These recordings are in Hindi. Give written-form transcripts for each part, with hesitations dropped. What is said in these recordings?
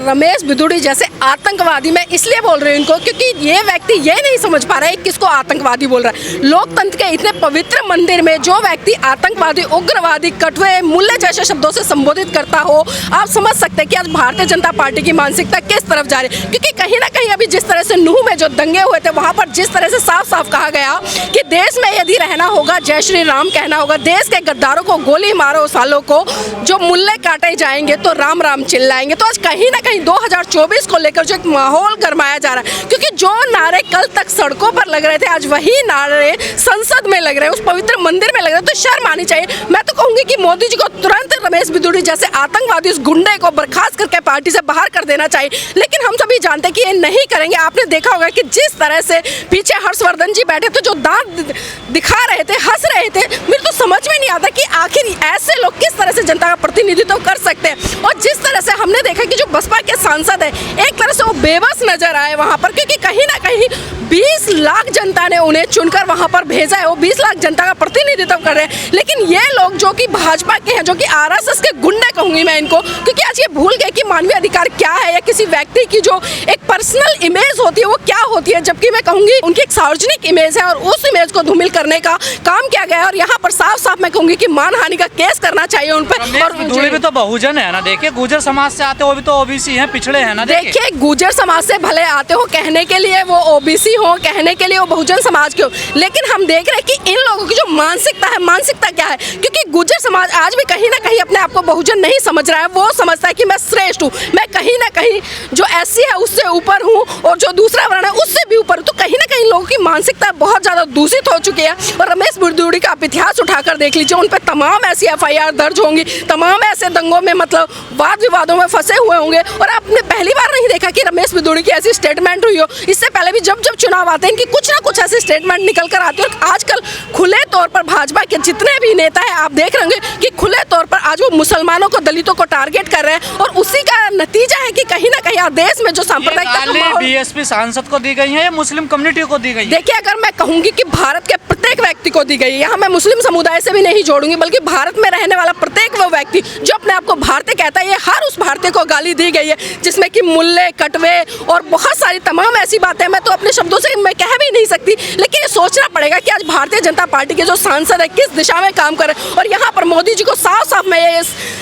रमेश बिधूड़ी जैसे आतंकवादी, मैं इसलिए बोल रही हूँ इनको क्योंकि ये व्यक्ति ये नहीं समझ पा रहा है किसको आतंकवादी बोल रहा है। लोकतंत्र के इतने पवित्र मंदिर में जो व्यक्ति आतंकवादी, उग्रवादी, कटवे, मूल्य जैसे शब्दों से संबोधित करता हो, आप समझ सकते हैं कि आज भारतीय जनता पार्टी की मानसिकता किस तरफ जा रही है। क्योंकि कहीं ना कहीं अभी जिस तरह से नूह में जो दंगे हुए थे, वहाँ पर जिस तरह से साफ साफ कहा गया कि देश में यदि रहना होगा जय श्री राम कहना होगा, देश के गद्दारों को गोली मारो, सालों को जो मूल्य काटे जाएंगे तो राम राम चिल्लाएंगे। तो आज कहीं ना कहीं 2024 को लेकर जो एक माहौल गरमाया जा रहा है, क्योंकि जो नारे कल तक सड़कों पर लग रहे थे आज वही नारे संसद में लग रहे हैं, उस पवित्र मंदिर में लग रहे हैं, तो शर्म आनी चाहिए। मैं तो कहूंगी कि मोदी जी को तुरंत रमेश बिधूड़ी जैसे आतंकवादी, उस गुंडे को बर्खास्त करके पार्टी से बाहर कर देना चाहिए। लेकिन हम सभी जानते हैं कि ये नहीं करेंगे। आपने देखा होगा कि जिस तरह से पीछे हर्षवर्धन जी बैठे थे, जो दांत दिखा रहे थे, हंस रहे थे, मेरे तो समझ में नहीं आता कि आखिर ऐसे लोग किस तरह से जनता का प्रतिनिधित्व कर सकते हैं। और जिस तरह से हमने देखा कि जो बसपा के सांसद है एक तरह से वो बेबस नजर आए वहां पर, क्योंकि कहीं ना कहीं 20 लाख जनता ने उन्हें चुनकर वहां पर भेजा है, वो 20 लाख जनता का प्रतिनिधित्व कर रहे हैं। लेकिन ये लोग जो कि भाजपा के हैं, जो कि आरएसएस के गुंडे कहूंगी मैं इनको, क्योंकि आज ये भूल गए कि मानवीय अधिकार क्या है या किसी व्यक्ति की जो एक पर्सनल इमेज होती है वो क्या होती है, जबकि मैं कहूंगी उनकी एक सार्वजनिक इमेज है और उस इमेज को धूमिल करने का काम किया गया है। और यहाँ पर साफ साफ मैं कहूंगी कि मानहानि का केस करना चाहिए उन पर। और बिधूड़ी भी तो बहुजन है ना, देखिए गुर्जर समाज से आते हो, भी तो ओबीसी हैं, पिछड़े हैं ना। देखिए गुर्जर समाज से भले आते हो, कहने के लिए वो ओबीसी हो, कहने के लिए वो बहुजन समाज के हो, लेकिन हम देख रहे हैं कि इन लोगों की जो मानसिकता है, मानसिकता क्या है, क्योंकि गुर्जर समाज आज भी कहीं ना कहीं अपने आप को बहुजन नहीं समझ रहा है। वो समझता है कि मैं श्रेष्ठ हूँ, मैं कहीं ना कहीं जो एससी है उससे ऊपर हूँ और जो दूसरा वर्ण है उससे भी ऊपर हूँ। तो कहीं ना कहीं लोगों की मानसिकता बहुत ज्यादा दूषित हो चुकी है। और रमेश बिधूड़ी का आप इतिहास उठाकर देख लीजिए, उन पर तमाम ऐसी FIR दर्ज होंगी, तमाम ऐसे दंगों में मतलब वाद विवादों में फंसे हुए होंगे। और आपने पहली बार नहीं देखा कि रमेश बिधूड़ी की ऐसी स्टेटमेंट हुई हो। इससे पहले भी जब जब चुनाव आते हैं इनकी कुछ ना कुछ ऐसी स्टेटमेंट निकल कर आती है। और आजकल खुले तौर पर भाजपा के जितने भी नेता हैं आप देख रहे होंगे कि खुले तौर पर आज वो मुसलमानों को, दलितों को टारगेट कर रहे हैं। और उसी का नतीजा है कि कहीं ना कहीं देश में जो सांप्रदायिकता बीएसपी सांसद को दी गई है या मुस्लिम कम्युनिटी को दी गई है? देखिए अगर मैं कहूंगी कि भारत के प्रत्येक व्यक्ति को दी गई है, यहाँ मैं मुस्लिम समुदाय से भी नहीं जोड़ूंगी, बल्कि भारत में रहने वाला प्रत्येक वो व्यक्ति जो अपने आप को भारतीय कहता है, ये हर उस भारतीय को गाली दी गई है, जिसमें कि मूल्य, कटवे और बहुत सारी तमाम ऐसी बातें मैं तो अपने शब्दों से मैं कह भी नहीं सकती। लेकिन ये सोचना पड़ेगा कि आज भारतीय जनता पार्टी के जो सांसद है किस दिशा में काम कर रहे हैं। और यहाँ पर मोदी जी को साफ साफ मैं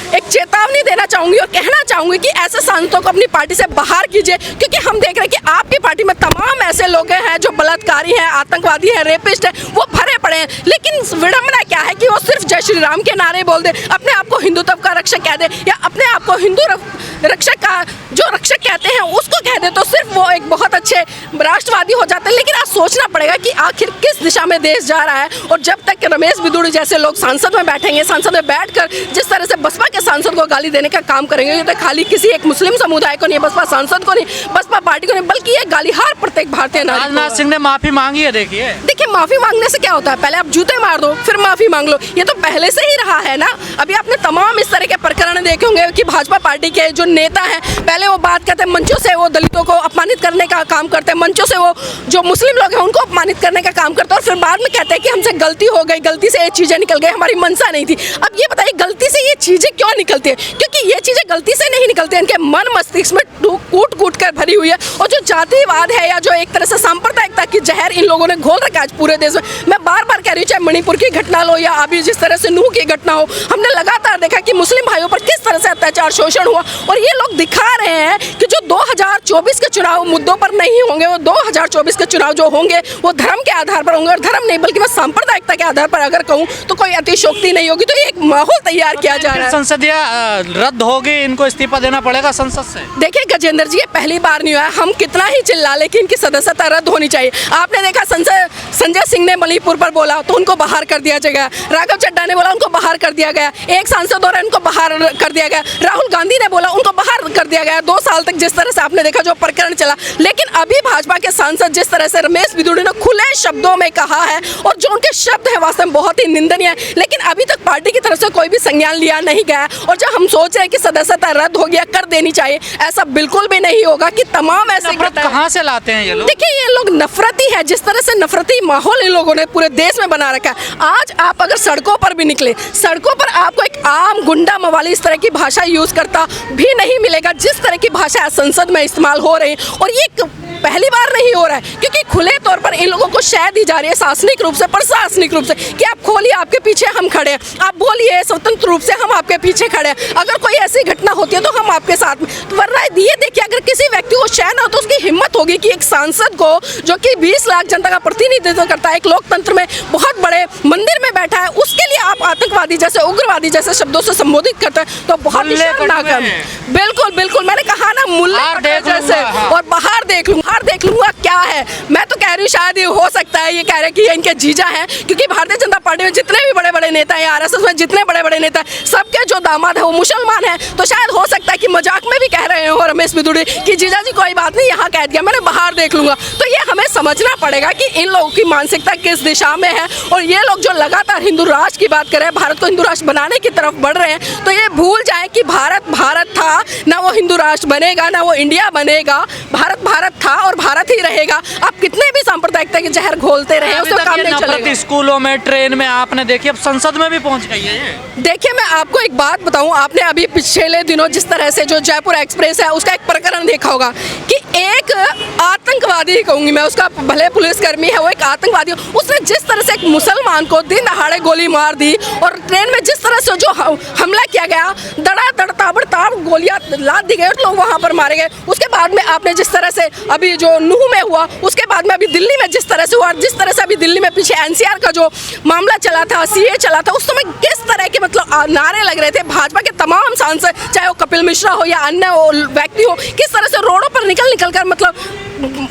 एक चेतावनी देना चाहूंगी और कहना चाहूंगी कि ऐसे सांसदों को अपनी पार्टी से बाहर कीजिए, क्योंकि हम देख रहे हैं कि आपकी पार्टी में तमाम ऐसे लोग हैं जो बलात्कारी हैं, आतंकवादी हैं, रेपिस्ट हैं, वो भरे पड़े हैं। लेकिन विडंबना क्या है कि वो सिर्फ जय श्री राम के नारे बोल दे, अपने आप को हिंदुत्व का रक्षक कह दे या अपने आप को हिंदू रक्षक का जो रक्षक कहते हैं उसको कह दे, तो सिर्फ वो एक बहुत अच्छे राष्ट्रवादी हो जाते हैं। लेकिन आज सोचना पड़ेगा कि आखिर किस दिशा में देश जा रहा है। और जब तक रमेश बिधूड़ी जैसे लोग संसद में बैठेंगे, संसद में बैठकर जिस तरह से बसपा के सांसद को गाली देने का काम करेंगे, ये तो खाली किसी एक मुस्लिम समुदाय को नहीं, बसपा सांसद को नहीं, बसपा पार्टी को नहीं, बल्कि ये गाली हर प्रत्येक भारतीय नागरिक। राजनाथ सिंह ने माफी मांगी है। देखिए माफी मांगने से क्या होता है, पहले आप जूते मार दो फिर माफी मांग लो, ये तो पहले से ही रहा है ना। अभी आपने तमाम इस तरह के प्रकरण देखे होंगे कि भाजपा पार्टी के जो नेता हैं पहले वो बात करते हैं, मंचों से वो दलितों को अपमानित करने का काम करते हैं, मंचों से वो जो मुस्लिम लोग हैं उनको अपमानित करने का काम करते हैं, और फिर बाद में कहते हैं कि हमसे गलती हो गई, गलती से ये चीजें निकल गई, हमारी मंशा नहीं थी। अब ये बताइए गलती से ये चीजें क्यों निकलती है? क्योंकि ये चीजें गलती से नहीं निकलती है, इनके मन मस्तिष्क में कूट कूट कर भरी हुई है। और जो जातिवाद है या जो एक तरह से सांप्रदायिकता की जहर इन लोगों ने घोल रखा है आज पूरे देश में। मैं बार बार कह रही हूँ, चाहे मणिपुर की घटना लो या अभी जिस तरह से नूह की घटना हो, हमने लगातार देखा कि मुस्लिम भाइयों पर किस तरह से अत्याचार, शोषण हुआ। और ये लोग दिखा रहे हैं कि जो 2024 के चुनाव मुद्दों पर नहीं होंगे, वो 2024 के चुनाव जो होंगे वो धर्म के आधार पर होंगे। और धर्म नहीं बल्कि मैं सांप्रदायिकता के आधार पर अगर कहूँ तो कोई अतिशोक्ति नहीं होगी। तो ये एक माहौल तैयार किया जा रहा है। संसदीय रद्द होगी, इनको इस्तीफा देना पड़ेगा संसद से। देखिए गजेंद्र जी, ये पहली बार नहीं हुआ है, हम कितना ही चिल्ला लेकिन इनकी सदस्यता रद्द होनी चाहिए। आपने देखा संजय सिंह ने मणिपुर पर बोला तो उनको बाहर कर दिया गया, राघव चड्ढा ने बोला उनको बाहर कर दिया गया, एक सांसद और उनको बाहर कर दिया गया, राहुल गांधी ने बोला उनको बाहर कर दिया गया। 2 साल तक जिस तरह से आपने देखा जो प्रकरण चला चला। लेकिन अभी भाजपा के सांसद जिस तरह से रमेश बिधूड़ी ने खुले शब्दों में कहा है और जो उनके शब्द है वास्तव में बहुत ही निंदनीय है, लेकिन अभी तक पार्टी की तरफ से कोई भी संज्ञान लिया नहीं गया है। और जब हम सोच रहे हैं कि सदस्यता रद्द हो गया, कर देनी चाहिए, ऐसा बिल्कुल भी नहीं होगा कि तमाम ऐसे कहाँ से लाते हैं ये लोग? देखिए ये लोग नफरती है, जिस तरह से नफरती माहौल इन लोगों ने पूरे देश में बना रखा है। आज आप अगर सड़कों पर भी निकले, सड़कों पर आपको एक आम गुंडा मवाली इस तरह की भाषा यूज करता भी नहीं मिलेगा जिस तरह की भाषा संसद में इस्तेमाल हो रही है। और ये पहली बार नहीं हो रहा है, क्योंकि खुले तौर पर इन लोगों को शय दी जा रही है शासनिक रूप से, प्रशासनिक रूप से, कि आप खोलिए, आपके पीछे हम खड़े हैं, आप बोलिए स्वतंत्र रूप से, हम आपके पीछे खड़े हैं, अगर कोई ऐसी घटना होती है तो हम आपके साथ में। तो वरना ये देखिए, अगर किसी व्यक्ति को शय ना हो तो उसकी हिम्मत होगी कि एक सांसद को, जो कि 20 लाख जनता का प्रतिनिधित्व करता है, एक लोकतंत्र में बहुत बड़े मंदिर में बैठा है, उसके लिए आप आतंकवादी जैसे, उग्रवादी जैसे शब्दों से संबोधित करते हैं, तो बहुत ही शर्मनाक है। बिल्कुल बिल्कुल, मैंने कहा ना, मुल्ले जैसे, और बाहर देख लूंगा क्या है। मैं तो कह रही हूँ शायद ये हो सकता है, ये कह रहे कि ये इनके जीजा हैं, क्योंकि भारतीय जनता पार्टी में जितने भी बड़े बड़े नेता हैं, आरएसएस में जितने बड़े बड़े नेता हैं, सबके जो दामाद है वो मुसलमान है। तो शायद हो सकता है कि मजाक में भी कह रहे हो रमेश बिधूड़ी कि जीजा जी कोई बात नहीं, यहाँ कह दिया, मैंने बाहर देख लूंगा। तो ये हमें समझना पड़ेगा कि इन लोगों की मानसिकता किस दिशा में है। और ये लोग जो लगातार हिंदू राष्ट्र की बात कर रहे हैं, भारत को हिंदू राष्ट्र बनाने की तरफ बढ़ रहे हैं, तो ये भूल जाए कि भारत भारत था, ना वो हिंदू राष्ट्र बनेगा, ना वो इंडिया बनेगा। भारत भारत था और भारत ही रहेगा। आप कितने भी सांप्रदायिकता के जहर घोलते रहे, उसका काम नहीं चलेगा। स्कूलों में, ट्रेन में आपने देखी, अब संसद में भी पहुंच गई है ये। देखिए मैं आपको एक बात बताऊं, आपने अभी पिछले दिनों जिस तरह से जो जयपुर एक्सप्रेस है उसका एक प्रकरण देखा होगा कि एक आतंकवादी कहूंगी मैं, उसका भले पुलिसकर्मी है, वो एक आतंकवादी, उसने जिस तरह से एक मुसलमान को दिन दहाड़े गोली मार दी, और ट्रेन में जिस तरह से जो हमला किया गया, दड़ा ताबड़ताड़ गोलियां लाद दी गई, लोग वहां पर मारे गए। उसके बाद में आपने जिस तरह से अभी जो नूह में हुआ, उसके बाद में अभी दिल्ली में जिस तरह से हुआ, जिस तरह से अभी दिल्ली में पीछे एनसीआर का जो मामला चला था, सीए चला था, उस समय किस तरह के मतलब नारे लग रहे थे भाजपा के तमाम सांसद, चाहे वो कपिल मिश्रा हो या अन्य व्यक्ति हो, किस तरह से रोडों पर निकल कर मतलब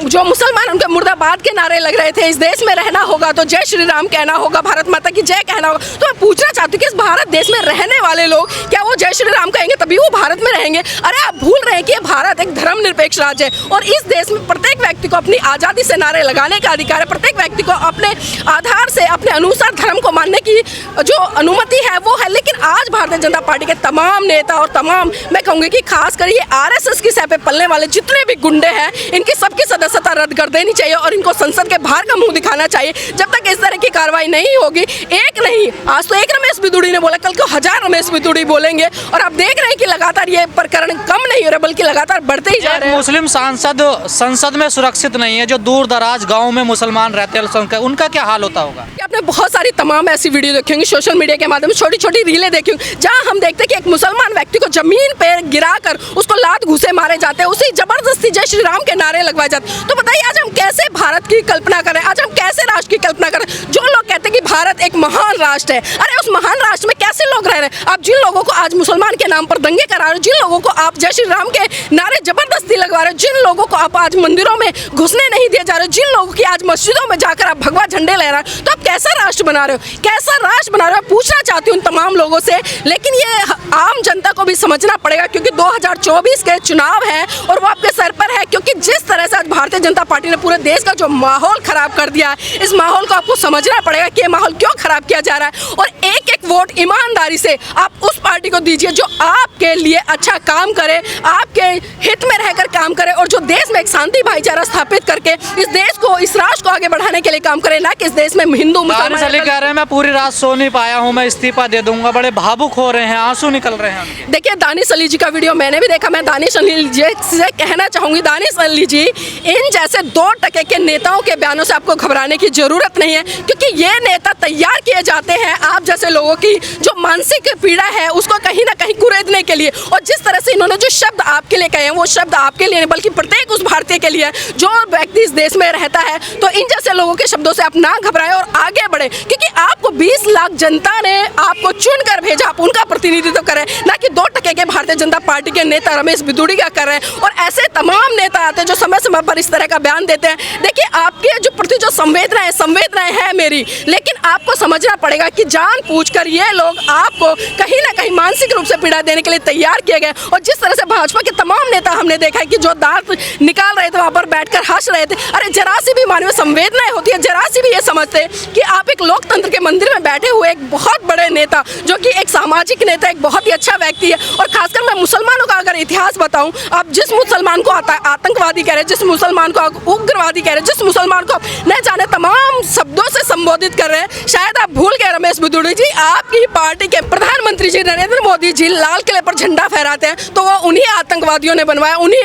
जो मुसलमान उनके मुर्दाबाद के नारे लग रहे थे। इस देश में रहना होगा तो जय श्री राम कहना होगा, भारत माता की जय कहना होगा। तो मैं पूछना चाहती हूँ कि इस भारत देश में रहने वाले लोग क्या वो जय श्री राम कहेंगे तभी वो भारत में रहेंगे? अरे आप भूल रहे हैं कि ये भारत एक धर्मनिरपेक्ष राज्य है और इस देश में प्रत्येक व्यक्ति को अपनी आज़ादी से नारे लगाने का अधिकार है। प्रत्येक व्यक्ति को अपने आधार से, अपने अनुसार धर्म को मानने की जो अनुमति है वो है। लेकिन आज भारतीय जनता पार्टी के तमाम नेता और तमाम, मैं कहूँगी कि खासकर ये आरएसएस की सह पे पलने वाले जितने भी गुंडे हैं, इनकी सबकी सदस्यता रद्द कर देनी चाहिए और इनको संसद के बाहर का मुंह दिखाना चाहिए। जब तक इस तरह की कार्रवाई नहीं होगी, एक नहीं, आज तो एक रमेश बिधूड़ी ने बोला, कल को 1000 रमेश बिधूड़ी बोलेंगे। और आप देख रहे हैं कि लगातार ये प्रकरण कम नहीं हो रहा बल्कि लगातार बढ़ते ही जा रहे हैं। मुस्लिम सांसद संसद में सुरक्षित नहीं है, जो दूर दराज गाँव में मुसलमान रहते हैं, उनका क्या हाल होता होगा? आपने बहुत सारी तमाम ऐसी वीडियो देखी होंगी सोशल मीडिया के माध्यम से, छोटी छोटी रीलें देखी होंगी, जहां हम देखते हैं कि एक मुसलमान व्यक्ति को जमीन पर गिराकर उसको लात घूसे मारे जाते हैं, उसी जबरदस्ती जय श्री राम के नारे लगवाए जाते हैं। तो बताइए आज हम कैसे भारत की कल्पना करें, आज हम कैसे राष्ट्र की कल्पना करें? जो लोग कहते हैं कि भारत एक महान राष्ट्र है, अरे उस महान राष्ट्र में कैसे लोग रह रहे हैं? आप जिन लोगों को आज मुसलमान के नाम पर दंगे करा रहे हो, जिन लोगों को आप जय श्री राम के नारे जबरदस्ती लगवा रहे हो, जिन लोगों को आप आज मंदिरों में घुसने नहीं दिए जा रहे हो, जिन लोगों की आज मस्जिदों में जाकर आप भगवा झंडे लहरा रहे हो, तो आप कैसा राष्ट्र बना रहे हो? कैसा राष्ट्र बना रहे हो? पूछना चाहती हूँ उन तमाम लोगों से। लेकिन ये आम जनता को भी समझना पड़ेगा क्योंकि 2024 के चुनाव है और वो आपके सर पर है। क्योंकि जिस तरह से आज भारतीय जनता पार्टी ने पूरे देश का जो माहौल खराब कर दिया है, इस माहौल को आपको समझना पड़ेगा कि ये माहौल क्यों खराब किया जा रहा है। और एक एक वोट ईमानदारी से आप उस पार्टी को दीजिए जो आपके लिए अच्छा काम करे, आपके हित में रहकर काम करे और जो देश में एक शांति भाईचारा स्थापित करके इस देश को, इस राष्ट्र को आगे बढ़ाने के लिए काम करे, ना कि इस देश में हिंदू मुसलमान कह रहे हैं मैं पूरी रात सो नहीं पाया हूं, मैं इस्तीफा दे दूंगा। बड़े भावुक हो रहे हैं, आंसू निकल रहे हैं। देखिए दानिश अली जी का वीडियो मैंने भी देखा। मैं दानिश अली जी से कहना चाहूंगी, दानिश अली जी, इन जैसे 2 टके के नेताओं के बयानों से आपको घबराने की जरूरत नहीं है क्योंकि ये नेता तैयार किए जाते हैं आप जैसे लोगों की जो मानसिक पीड़ा है उसको कहीं ना कहीं कुरेदने के लिए। और जिस तरह से इन्होंने जो शब्द आपके लिए कहे हैं वो शब्द आपके लिए नहीं बल्कि प्रत्येक उस भारतीय के लिए जो व्यक्ति इस देश में रहता है। तो इन जैसे लोगों के शब्दों से आप ना घबराएं और आगे बढ़े क्योंकि आपको 20 लाख जनता ने आपको चुनकर भेजा, आप उनका प्रतिनिधित्व करें, ना कि 2 टके के भारतीय जनता पार्टी के नेता रमेश बिधूड़ी का कर रहे हैं। और ऐसे तमाम नेता आते हैं जो समय समय पर इस तरह का बयान देते हैं। देखिए आपके जो प्रति जो संवेदनाएं है मेरी, लेकिन आपको समझना पड़ेगा कि जानबूझकर और ये लोग आपको कहीं ना कहीं मानसिक रूप से पीड़ा देने के लिए तैयार किए गए। और जिस तरह से भाजपा के तमाम नेता हमने देखा है कि जो दांत निकाल रहे थे वहाँ पर बैठकर हंस रहे थे। अरे जरा सी भी मानवीय संवेदनाएं होती है, जरा सी भी ये समझते कि आप एक लोकतंत्र के मंदिर में बैठे हुए एक बहुत बड़े नेता, जो कि एक सामाजिक नेता, एक बहुत ही अच्छा व्यक्ति है। और खासकर मैं मुसलमानों का अगर इतिहास बताऊं, आप जिस मुसलमान को आतंकवादी कह रहे हैं, जिस मुसलमान को आप उग्रवादी कह रहे हैं, जिस मुसलमान को आप न जाने तमाम शब्दों से संबोधित कर रहे हैं, शायद आप भूल गए रमेश बुदुड़ी जी, आपकी पार्टी के प्रधानमंत्री जी नरेंद्र मोदी जी लाल किले पर झंडा फहराते हैं तो वो उन्हीं आतंकवादियों ने बनवाया, उन्हीं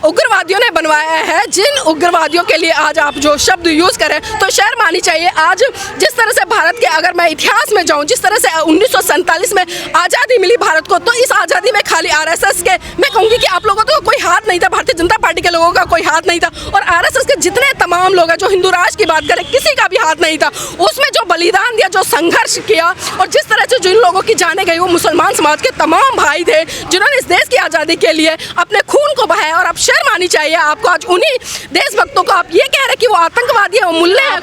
उग्रवादियों ने बनवाया है, जिन उग्रवादियों के लिए आज आप जो शब्द यूज़ करें तो शर्म आनी चाहिए। आज जिस तरह से भारत के, अगर मैं इतिहास में जाऊं, जिस तरह से 1947 में आज़ादी मिली भारत को, तो इस आज़ादी में खाली आरएसएस के, मैं कहूँगी कि आप लोगों का कोई हाथ नहीं था, भारतीय जनता पार्टी के लोगों का कोई हाथ नहीं था, और आरएसएस के जितने तमाम लोग हैं जो हिंदू राष्ट्र की बात करें, किसी का भी हाथ नहीं था। उसमें जो बलिदान दिया, जो संघर्ष किया, और जिस तरह से जिन लोगों की जाने गई, वो मुसलमान समाज के तमाम भाई थे जिन्होंने इस देश की आज़ादी के लिए अपने खून को बहाया। और अब शर्म आनी चाहिए आपको, आज उन्हीं देशभक्तों को आप ये कह रहे हैं कि वो आतंकवादी है, वो मुल्ले हैं।